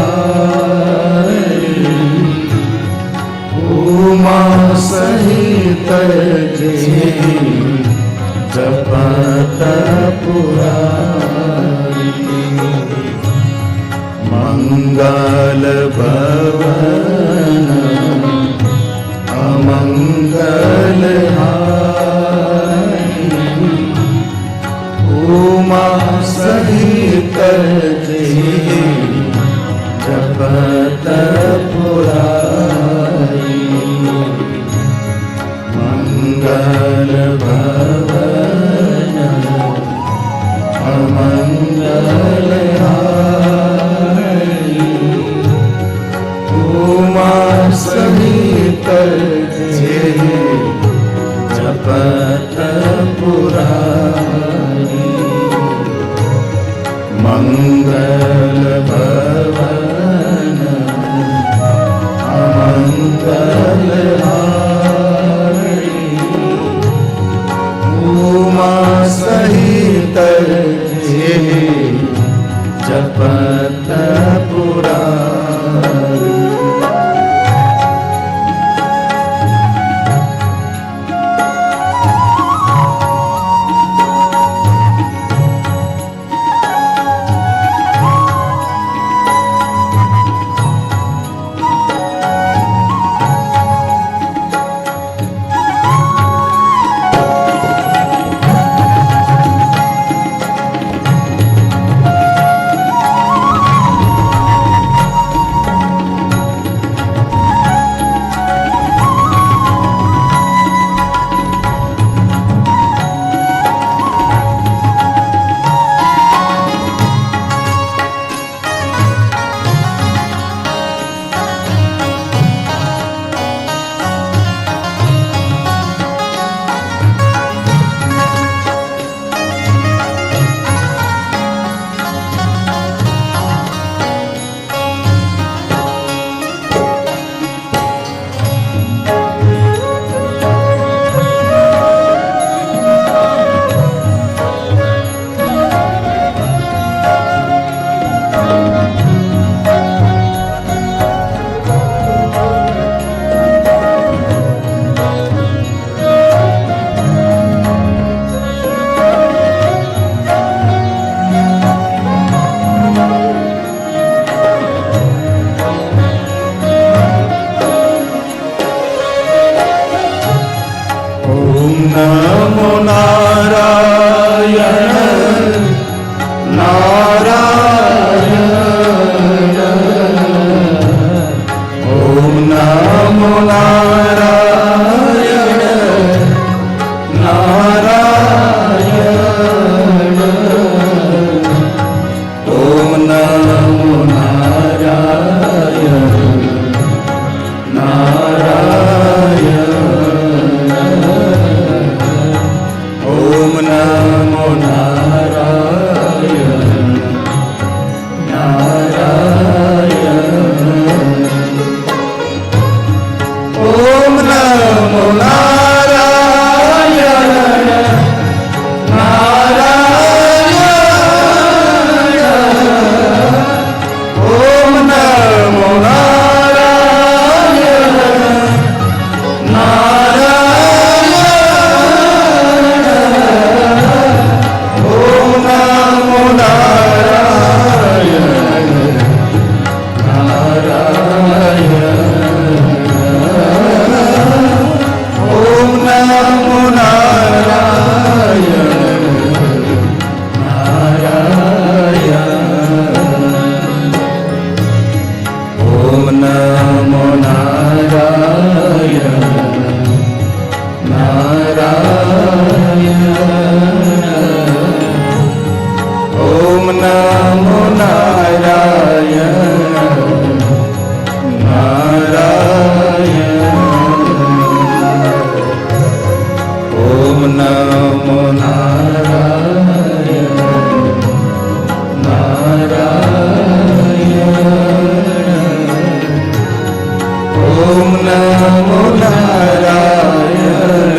मंगलहारी उमा सहित जपत पुरारी मंगल भवन अमंगलहारी उमा सहित जपत पुरारी मंगल भवन अमंगलहारी उमा सहित जपत पुरारी मंगल भवन अमंगलहारी उमा सहित जपत पुरारी नमो नारायण नारायण ओम नमो नारायण नारायण ओम नमो नारायण नारायण ओम नमो नारायण नारायण ओम नमो नारायण नारायण ओम नमो नारायण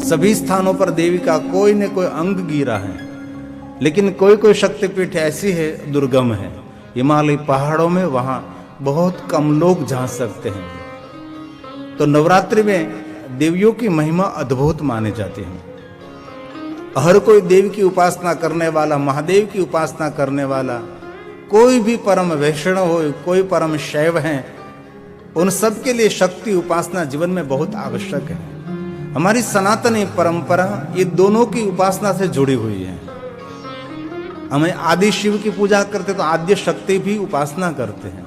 सभी स्थानों पर देवी का कोई न कोई अंग गिरा है, लेकिन कोई कोई शक्तिपीठ ऐसी है दुर्गम है, हिमालय पहाड़ों में, वहां बहुत कम लोग जा सकते हैं। तो नवरात्रि में देवियों की महिमा अद्भुत माने जाती है। हर कोई देव की उपासना करने वाला, महादेव की उपासना करने वाला, कोई भी परम वैष्णव हो, कोई परम शैव है, उन सब के लिए शक्ति उपासना जीवन में बहुत आवश्यक है। हमारी सनातनी परंपरा ये दोनों की उपासना से जुड़ी हुई है। हमें आदि शिव की पूजा करते तो आद्य शक्ति भी उपासना करते हैं।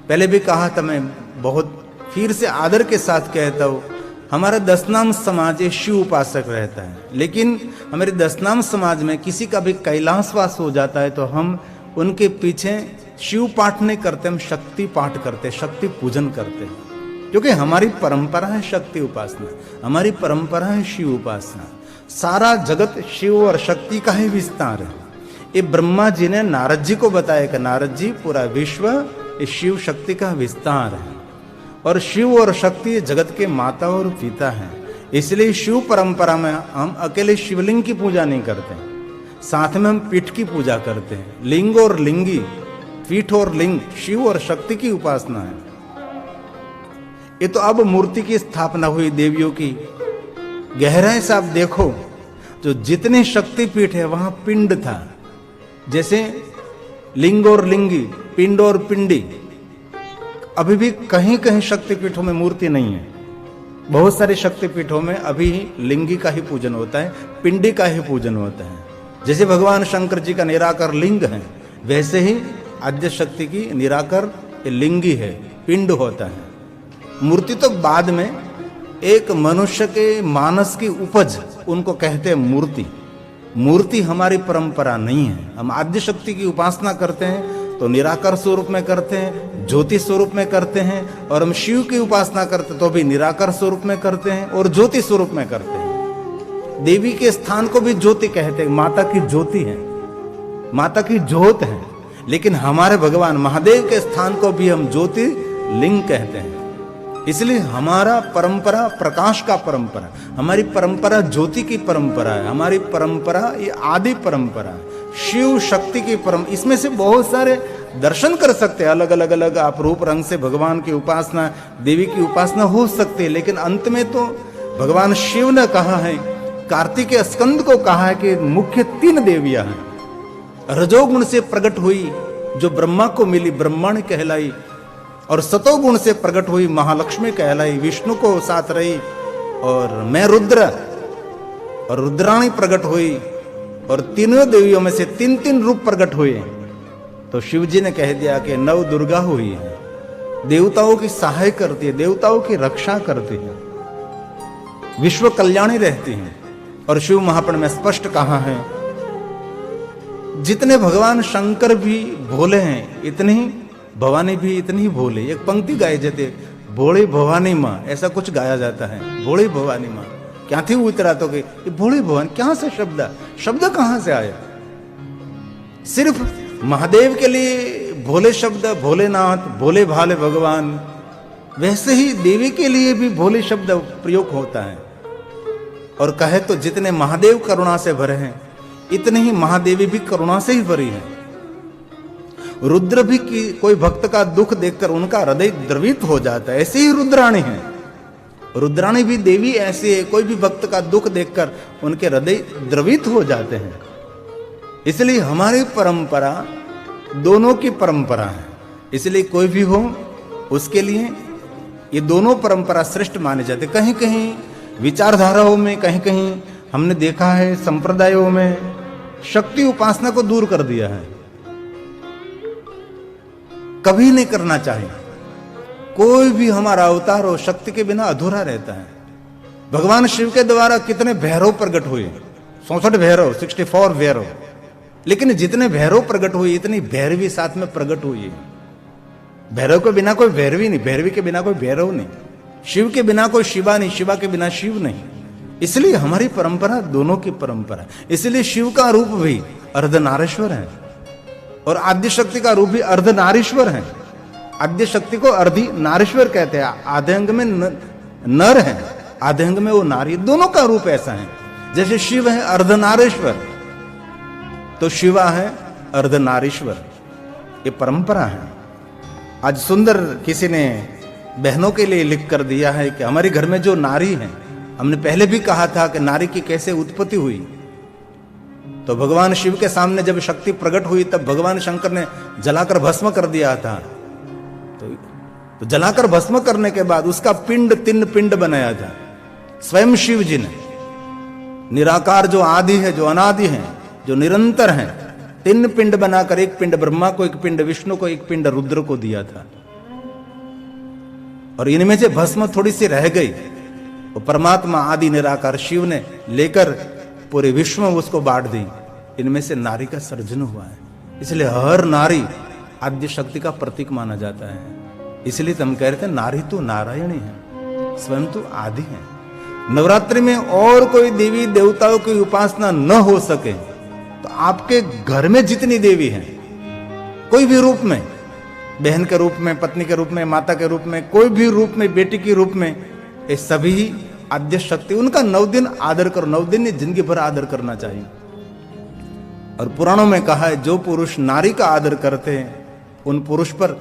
पहले भी कहा था, मैं बहुत फिर से आदर के साथ कहता हूँ, हमारा दशनाम समाज ये शिव उपासक रहता है, लेकिन हमारे दशनाम समाज में किसी का भी कैलाशवास हो जाता है तो हम उनके पीछे शिव पाठ नहीं करते, हम शक्ति पाठ करते, शक्ति पूजन करते हैं, क्योंकि हमारी परंपरा है शक्ति उपासना, हमारी परंपरा है शिव उपासना। सारा जगत शिव और शक्ति का ही विस्तार है। ये ब्रह्मा जी ने नारद जी को बताया कि नारद जी, पूरा विश्व इस शिव शक्ति का विस्तार है, और शिव और शक्ति जगत के माता और पिता हैं। इसलिए शिव परंपरा में हम अकेले शिवलिंग की पूजा नहीं करते, साथ में हम पीठ की पूजा करते हैं। लिंग और लिंगी, पीठ और लिंग, शिव और शक्ति की उपासना है। ये तो अब मूर्ति की स्थापना हुई देवियों की। गहराई से आप देखो, जो जितने शक्तिपीठ है वहां पिंड था, जैसे लिंग और लिंगी, पिंड और पिंडी। अभी भी कहीं कहीं शक्तिपीठों में मूर्ति नहीं है। बहुत सारे शक्तिपीठों में अभी लिंगी का ही पूजन होता है, पिंडी का ही पूजन होता है। जैसे भगवान शंकर जी का निराकर लिंग है, वैसे ही आद्य शक्ति की निराकर लिंगी है, पिंड होता है। मूर्ति तो बाद में, एक मनुष्य के मानस की उपज, उनको कहते हैं मूर्ति। मूर्ति हमारी परंपरा नहीं है। हम आद्य शक्ति की उपासना करते हैं तो निराकार स्वरूप में करते हैं, ज्योति स्वरूप में करते हैं, और हम शिव की उपासना करते तो भी निराकार स्वरूप में करते हैं और ज्योति स्वरूप में करते हैं। देवी के स्थान को भी ज्योति कहते हैं, माता की ज्योति है, माता की ज्योत है। लेकिन हमारे भगवान महादेव के स्थान को भी हम ज्योति लिंग कहते हैं। इसलिए हमारा परंपरा प्रकाश का परंपरा, हमारी परंपरा ज्योति की परंपरा है। हमारी परंपरा ये आदि परंपरा है, शिव शक्ति की परंपरा। इसमें से बहुत सारे दर्शन कर सकते हैं, अलग अलग अलग आप रूप रंग से भगवान की उपासना, देवी की उपासना हो सकती है। लेकिन अंत में तो भगवान शिव ने कहा है, कार्तिकेय स्कंद को कहा है कि मुख्य 3 देवियां हैं। रजोगुण से प्रकट हुई जो ब्रह्मा को मिली, ब्रह्मण कहलाई, और सतोगुण से प्रकट हुई महालक्ष्मी कहलाई, विष्णु को साथ रही, और मैं रुद्र, और रुद्राणी प्रकट हुई, और तीनों देवियों में से 3-3 रूप प्रकट हुए। तो शिव जी ने कह दिया कि नव दुर्गा हुई है, देवताओं की सहाय करती है, देवताओं की रक्षा करती है, विश्व कल्याणी रहती है। और शिव महापुराण में स्पष्ट कहा है, जितने भगवान शंकर भी भोले हैं, इतने ही भवानी भी इतनी ही भोले। एक पंक्ति गाई जाती है, भोली भवानी माँ, ऐसा कुछ गाया जाता है, भोली भवानी माँ। क्या थी उतरा तो कि भोली भवानी, क्या से शब्द कहां से आया? सिर्फ महादेव के लिए भोले शब्द, भोलेनाथ, भोले भाले भगवान, वैसे ही देवी के लिए भी भोले शब्द प्रयोग होता है। और कहे तो जितने महादेव करुणा से भरे हैं, इतने ही महादेवी भी करुणा से ही भरी है। रुद्र भी कोई भक्त का दुख देखकर उनका हृदय द्रवित हो जाता है, ऐसे ही रुद्राणी है। रुद्राणी भी देवी ऐसी है, कोई भी भक्त का दुख देखकर उनके हृदय द्रवित हो जाते हैं। इसलिए हमारी परंपरा दोनों की परंपरा है। इसलिए कोई भी हो, उसके लिए ये दोनों परंपरा श्रेष्ठ माने जाते। कहीं कहीं विचारधाराओं में, कहीं कहीं हमने देखा है संप्रदायों में शक्ति उपासना को दूर कर दिया है। कभी नहीं करना चाहिए। कोई भी हमारा अवतार हो, शक्ति के बिना अधूरा रहता है। भगवान शिव के द्वारा कितने भैरव प्रकट हुए, 64 भैरव, 64 भैरव। लेकिन जितने भैरव प्रकट हुए, इतनी भैरवी साथ में प्रकट हुई है। भैरव के बिना कोई भैरवी नहीं, भैरवी के बिना कोई भैरव नहीं, शिव के बिना कोई शिवा नहीं, शिवा के बिना शिव नहीं। इसलिए हमारी परंपरा दोनों की परंपरा। इसलिए शिव का रूप भी अर्धनारीश्वर है और आद्य शक्ति का रूप भी अर्धनारीश्वर है। आद्य शक्ति को अर्धि नारीश्वर कहते हैं, आधे अंग में नर है आधे अंग में वो नारी, दोनों का रूप ऐसा है। जैसे शिव है अर्धनारीश्वर, तो शिवा है अर्धनारीश्वर, ये परंपरा है। आज सुंदर किसी ने बहनों के लिए लिख कर दिया है कि हमारे घर में जो नारी है, हमने पहले भी कहा था कि नारी की कैसे उत्पत्ति हुई। तो भगवान शिव के सामने जब शक्ति प्रकट हुई तब भगवान शंकर ने जलाकर भस्म कर दिया था। तो जलाकर भस्म करने के बाद उसका पिंड 3 पिंड बनाया था स्वयं शिव जी ने। निराकार जो आदि है, जो अनादि है, जो निरंतर है, 3 पिंड बनाकर, एक पिंड ब्रह्मा को, एक पिंड विष्णु को, एक पिंड रुद्र को दिया था। और इनमें से भस्म थोड़ी सी रह गई, वो परमात्मा आदि निराकार शिव ने लेकर पूरे विश्व में उसको बांट दी। इनमें से नारी का सर्जन हुआ है। इसलिए हर नारी आद्य शक्ति का प्रतीक माना जाता है। इसलिए हम कह रहे थे नारी तो नारायणी है, स्वयं तो आदि है। नवरात्रि में और कोई देवी देवताओं की उपासना न हो सके तो आपके घर में जितनी देवी हैं, कोई भी रूप में, बहन के रूप में, पत्नी के रूप में, माता के रूप में, कोई भी रूप में, बेटी के रूप में, ये सभी आद्य शक्ति, उनका 9 दिन आदर करो। 9 दिन जिंदगी भर आदर करना चाहिए। और पुराणों में कहा है जो पुरुष नारी का आदर करते हैं उन पुरुष पर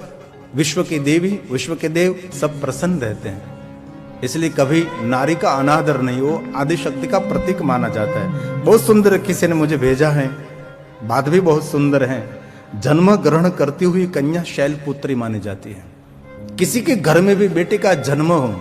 विश्व की देवी, विश्व के देव सब प्रसन्न रहते हैं। इसलिए कभी नारी का अनादर नहीं, वो आदि शक्ति का प्रतीक माना जाता है। बहुत सुंदर किसी ने मुझे भेजा है, बात भी बहुत सुंदर है। जन्म ग्रहण करती हुई कन्या शैलपुत्री मानी जाती है। किसी के घर में भी बेटी का जन्म हो,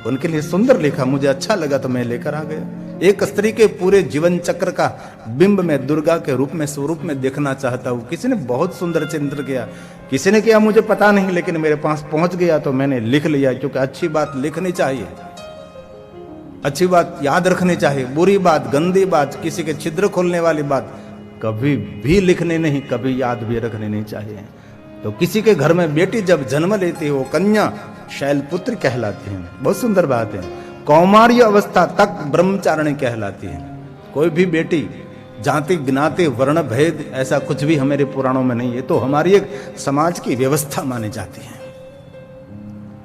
उनके लिए सुंदर लिखा, मुझे अच्छा लगा तो मैं लेकर आ गया। एक स्त्री के पूरे जीवन चक्र का बिंब में दुर्गा के रूप में, स्वरूप में देखना चाहता हूं। किसी ने बहुत सुंदर चिंतन किया, किसी ने किया मुझे पता नहीं, लेकिन मेरे पास पहुंच गया तो मैंने लिख लिया। क्योंकि अच्छी बात लिखनी चाहिए, अच्छी बात याद रखनी चाहिए। बुरी बात, गंदी बात, किसी के छिद्र खोलने वाली बात कभी भी लिखनी नहीं, कभी याद भी रखनी नहीं चाहिए। तो किसी के घर में बेटी जब जन्म लेती है वो कन्या शैलपुत्री कहलाती है। बहुत सुंदर बात है। कौमार्य अवस्था तक ब्रह्मचारिणी कहलाती है। कोई भी बेटी जाति ज्ञाति वर्ण भेद ऐसा कुछ भी हमारे पुराणों में नहीं है, तो हमारी एक समाज की व्यवस्था मानी जाती है।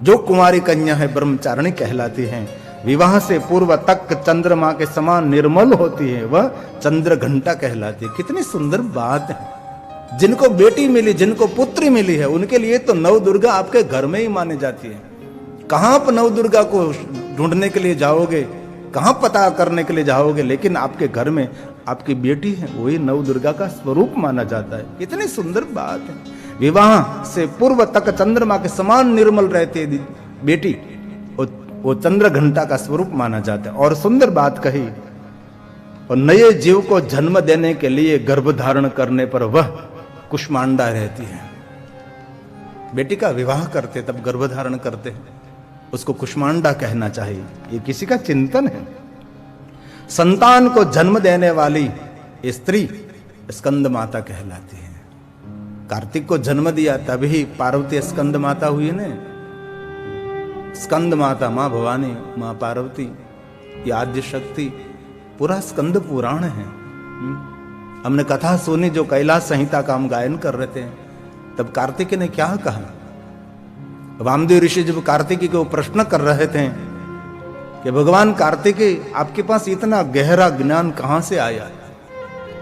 जो कुंवारी कन्या है ब्रह्मचारिणी कहलाती है। विवाह से पूर्व तक चंद्रमा के समान निर्मल होती है, वह चंद्र घंटा कहलाती है। कितनी सुंदर बात है। जिनको बेटी मिली, जिनको पुत्री मिली है, उनके लिए तो नव दुर्गा आपके घर में ही मानी जाती है। कहां आप नव दुर्गा को ढूंढने के लिए जाओगे, कहां पता करने के लिए जाओगे, लेकिन आपके घर में आपकी बेटी है, वही नव दुर्गा का स्वरूप माना जाता है। कितनी सुंदर बात है। विवाह से पूर्व तक चंद्रमा के समान निर्मल रहती है बेटी, वो चंद्र घंटा का स्वरूप माना जाता है। और सुंदर बात कही, और नए जीव को जन्म देने के लिए गर्भ धारण करने पर वह कुष्मांडा रहती है। बेटी का विवाह करते तब गर्भ धारण करते हैं, उसको कुष्मांडा कहना चाहिए। ये किसी का चिंतन है। संतान को जन्म देने वाली स्त्री स्कंद माता कहलाती है। कार्तिक को जन्म दिया तभी पार्वती स्कंद माता हुई ने। स्कंद माता मां भवानी, मां पार्वती, ये आद्य शक्ति, पूरा स्कंद पुराण है। हमने कथा सुनी जो कैलाश संहिता का हम गायन कर रहे थे, तब कार्तिकेय ने क्या कहा। वामदेव ऋषि जब कार्तिकेय को प्रश्न कर रहे थे कि भगवान कार्तिकेय आपके पास इतना गहरा ज्ञान कहां से आया,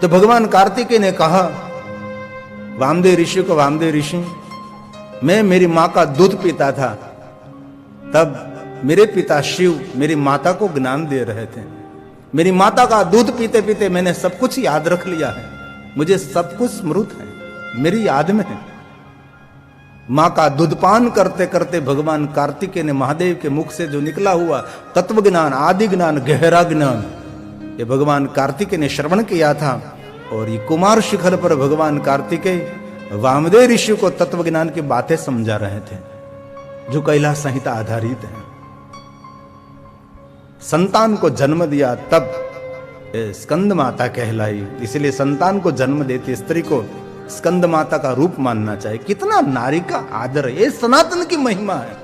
तो भगवान कार्तिकेय ने कहा वामदेव ऋषि को, वामदेव ऋषि मैं मेरी मां का दूध पीता था, तब मेरे पिता शिव मेरी माता को ज्ञान दे रहे थे। मेरी माता का दूध पीते पीते मैंने सब कुछ याद रख लिया है, मुझे सब कुछ स्मृत है, मेरी याद में है। मां का दूध पान करते करते भगवान कार्तिकेय ने महादेव के मुख से जो निकला हुआ तत्व ज्ञान, आदि ज्ञान, गहरा ज्ञान, ये भगवान कार्तिकेय ने श्रवण किया था। और ये कुमार शिखर पर भगवान कार्तिकेय वामदेव ऋषि को तत्व ज्ञान की बातें समझा रहे थे, जो कैलाश संहिता आधारित है। संतान को जन्म दिया तब स्कंद माता कहलाई। इसलिए संतान को जन्म देती स्त्री को स्कंद माता का रूप मानना चाहिए। कितना नारी का आदर है, ये सनातन की महिमा है।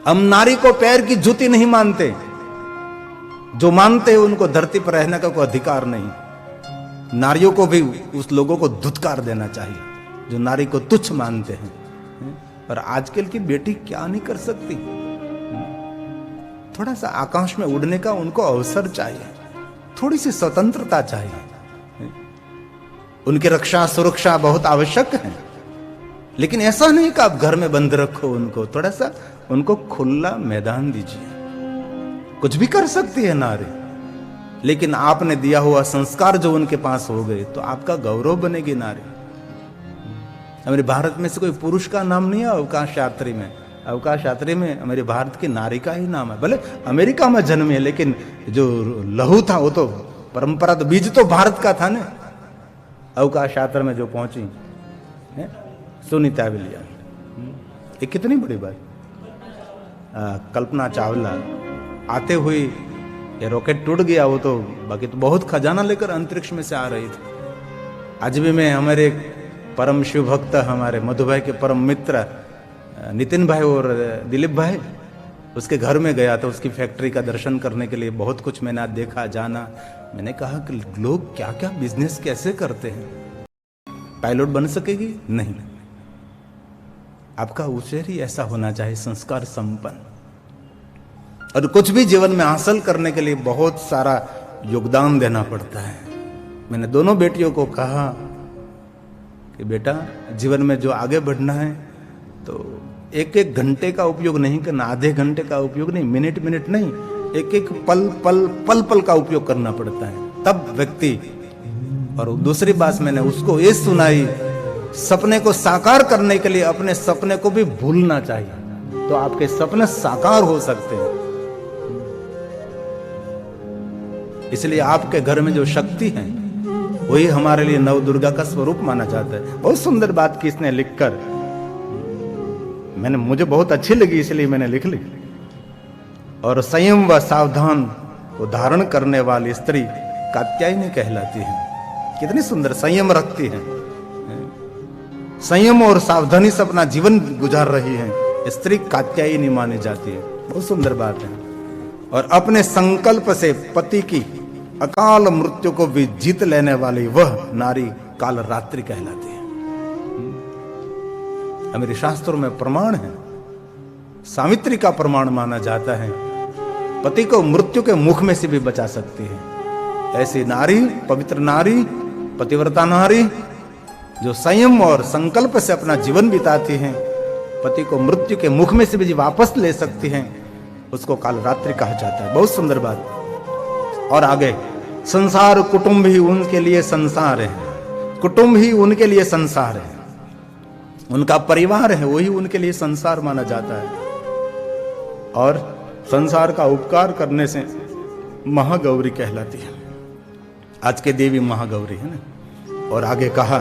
हम नारी को पैर की जूती नहीं मानते, जो मानते हैं उनको धरती पर रहने का कोई अधिकार नहीं। नारियों को भी उस लोगों को धुतकार देना चाहिए जो नारी को तुच्छ मानते हैं। और आजकल की बेटी क्या नहीं कर सकती, थोड़ा सा आकाश में उड़ने का उनको अवसर चाहिए, थोड़ी सी स्वतंत्रता चाहिए। उनकी रक्षा सुरक्षा बहुत आवश्यक है, लेकिन ऐसा नहीं कि आप घर में बंद रखो उनको, थोड़ा सा उनको खुला मैदान दीजिए। कुछ भी कर सकती है नारी, लेकिन आपने दिया हुआ संस्कार जो उनके पास हो गए तो आपका गौरव बनेगी नारी। हमारे भारत में से कोई पुरुष का नाम नहीं है अवकाश यात्री में। अवकाश यात्री में हमारे भारत की नारी का ही नाम है। भले अमेरिका में जन्मी है, लेकिन जो लहू था वो तो परंपरा, तो बीज तो भारत का था ना। अवकाश यात्रा में जो पहुंची है सुनीता विलियम, ये कितनी बड़ी बात। कल्पना चावला आते हुए ये रॉकेट टूट गया, वो तो बाकी तो बहुत खजाना लेकर अंतरिक्ष में से आ रही थी। आज भी मैं हमारे परम शिव भक्त, हमारे मधु भाई के परम मित्र नितिन भाई और दिलीप भाई, उसके घर में गया था, उसकी फैक्ट्री का दर्शन करने के लिए। बहुत कुछ मैंने आज देखा जाना। मैंने कहा कि लोग क्या क्या बिजनेस कैसे करते हैं। पायलट बन सकेगी? नहीं। आपका उछेर ही ऐसा होना चाहिए, संस्कार संपन्न। और कुछ भी जीवन में हासिल करने के लिए बहुत सारा योगदान देना पड़ता है। मैंने दोनों बेटियों को कहा कि बेटा, जीवन में जो आगे बढ़ना है तो एक एक घंटे का उपयोग नहीं करना, आधे घंटे का उपयोग नहीं, मिनट मिनट नहीं, एक एक पल पल पल पल का उपयोग करना पड़ता है, तब व्यक्ति। और दूसरी बात मैंने उसको ये सुनाई, सपने को साकार करने के लिए अपने सपने को भी भूलना चाहिए, तो आपके सपने साकार हो सकते हैं। इसलिए आपके घर में जो शक्ति है वही हमारे लिए नव दुर्गा का स्वरूप माना जाता है। बहुत सुंदर बात की इसने लिखकर, मुझे बहुत अच्छी लगी इसलिए मैंने लिख ली। और संयम व सावधान को धारण करने वाली स्त्री कात्यायनी कहलाती है। कितनी सुंदर संयम रखती है, संयम और सावधानी से अपना जीवन गुजार रही है, स्त्री कात्यायनी मानी जाती है। बहुत सुंदर बात है। और अपने संकल्प से पति की अकाल मृत्यु को भी जीत लेने वाली वह नारी कालरात्रि कहलाती है। हमारे शास्त्रों में प्रमाण है, सावित्री का प्रमाण माना जाता है, पति को मृत्यु के मुख में से भी बचा सकती है। ऐसी नारी, पवित्र नारी, पतिव्रता नारी जो संयम और संकल्प से अपना जीवन बिताती हैं, पति को मृत्यु के मुख में से भी वापस ले सकती हैं, उसको कालरात्रि कहा जाता है। बहुत सुंदर बात। और आगे, संसार कुटुंब ही उनके लिए संसार है, कुटुंब ही उनके लिए संसार है, उनका परिवार है वही उनके लिए संसार माना जाता है। और संसार का उपकार करने से महागौरी कहलाती है। आज के देवी महागौरी है ना। और आगे कहा,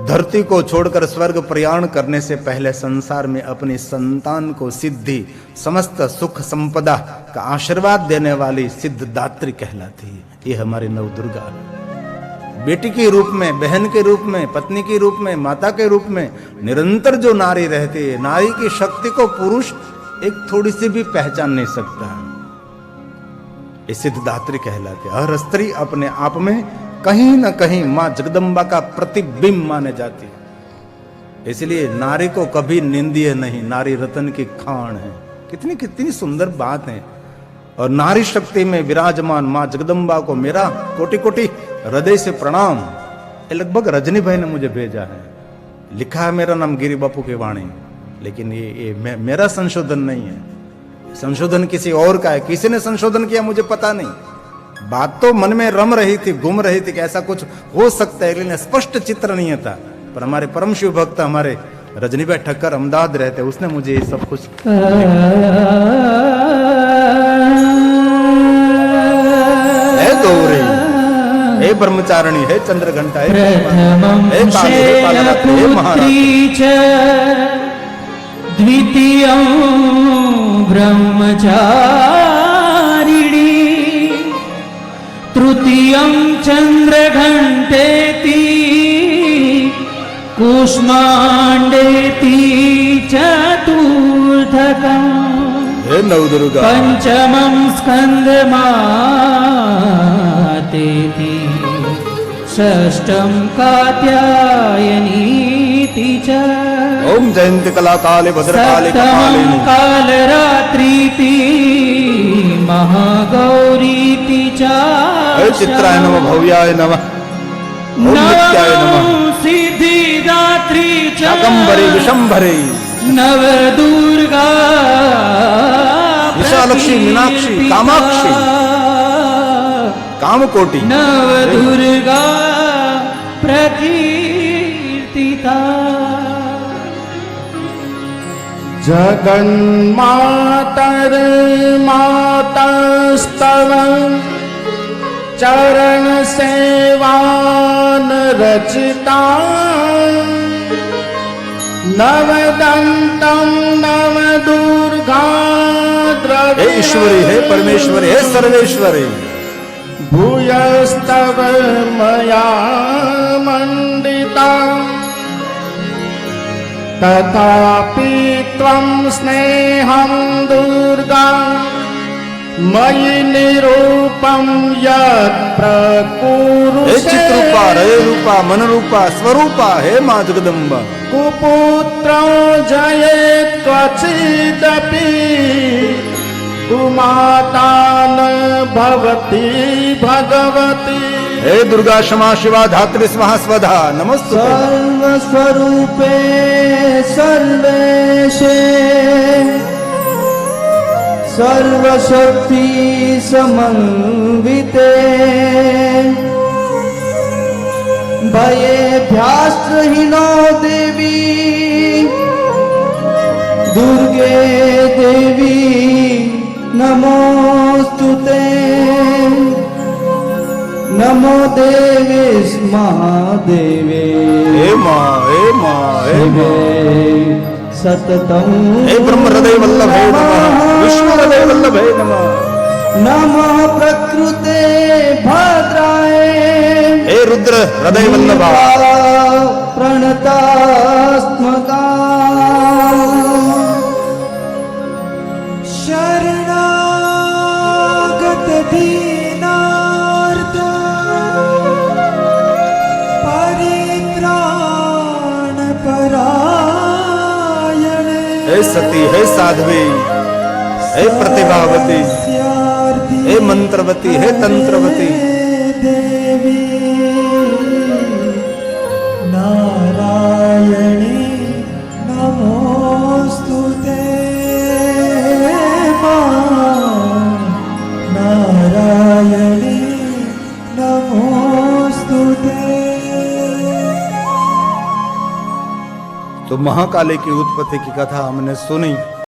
धरती को छोड़कर स्वर्ग प्रयाण करने से पहले संसार में अपनी संतान को सिद्धि, समस्त सुख संपदा का आशीर्वाद देने वाली सिद्धदात्री कहलाती है। ये हमारी नव दुर्गा, बेटी के रूप में, बहन के रूप में, पत्नी के रूप में, माता के रूप में निरंतर जो नारी रहती है, नारी की शक्ति को पुरुष एक थोड़ी सी भी पहचान नहीं सकता है। ये सिद्धदात्री कहलाती है। हर स्त्री अपने आप में कहीं ना कहीं मां जगदम्बा का प्रतिबिंब माने जाती है। इसलिए नारी को कभी निंदिए नहीं, नारी रतन की खान है। कितनी कितनी सुंदर बात है। और नारी शक्ति में विराजमान मां जगदम्बा को मेरा कोटि कोटि हृदय से प्रणाम। ये लगभग रजनी भाई ने मुझे भेजा है, लिखा है मेरा नाम गिरी बापू की वाणी, लेकिन ये मेरा संशोधन नहीं है, संशोधन किसी और का है। किसी ने संशोधन किया मुझे पता नहीं, बात तो मन में रम रही थी, घूम रही थी कि ऐसा कुछ हो सकता है, लेकिन स्पष्ट चित्र नहीं था। पर हमारे परम शिव भक्त, हमारे रजनी भाई ठक्कर अहमदाबाद रहते, उसने मुझे ये सब कुछ है गौरी, हे ब्रह्मचारिणी, हे चंद्रघंटा, हे महाराज, द्वितीयं ब्रह्मचारिणी, तृतीयं चंद्रघंटेति, कूष्मांडेति, चतुर्थकं हे नवदुर्गा, पंचमं स्कंदमातेति, षष्ठं कात्यायनीति च, ओम जयंती कला काले भद्रकाली कपालिनी, कालरात्रीति, महागौरीति च हे चित्राय नमः भव्याय नमः ओम नित्याय नमः सिद्धिदात्री च शाकंभरी विशंभरी नवदुर्गा विशालक्षी मीनाक्षी कामाक्षी कामकोटि नवदुर्गा प्रकीर्तिता जगन्मातर्मातस्तव चरण सेवान रचिता नवदंतं नवदुर्गा हे ईश्वरी हे परमेश्वरी हे सर्वेश्वरी भूयस्तव मया मंडिता तथापि त्वं स्नेहं दुर्गा मयि निरूपं यत् प्रकुरुषे हे चित्रूपा हृदय रूपा मन रूपा स्वरूपा हे मां जगदम्बा कुपुत्रो जयेत् क्वचिदपि कुमाता न भवति भगवती हे दुर्गा क्षमा शिवा धात्री स्वाहा स्वधा नमस्तुते सर्वस्वरूपे सर्वेशे सर्वशक्ति समन्विते भयेभ्यास्त्रहीनो देवी दुर्गे देवी नमोस्तुते नमो देवेश महादेवे हे मां हे मां हे शिवे सततं हे ब्रह्म हृदय वल्लभे नमः विष्णु हृदय वल्लभे नमः नमः प्रकृते भद्राय हे रुद्र हृदय वल्लभा प्रणतास्मका शरणागत दीनार्त परित्राण परायणे हे सती हे साध्वी हे प्रतिभावती हे मंत्रवती हे तंत्रवती देवी नारायणी नमोस्तुते नारायणी नमोस्तुते। तो महाकाली की उत्पत्ति की कथा हमने सुनी।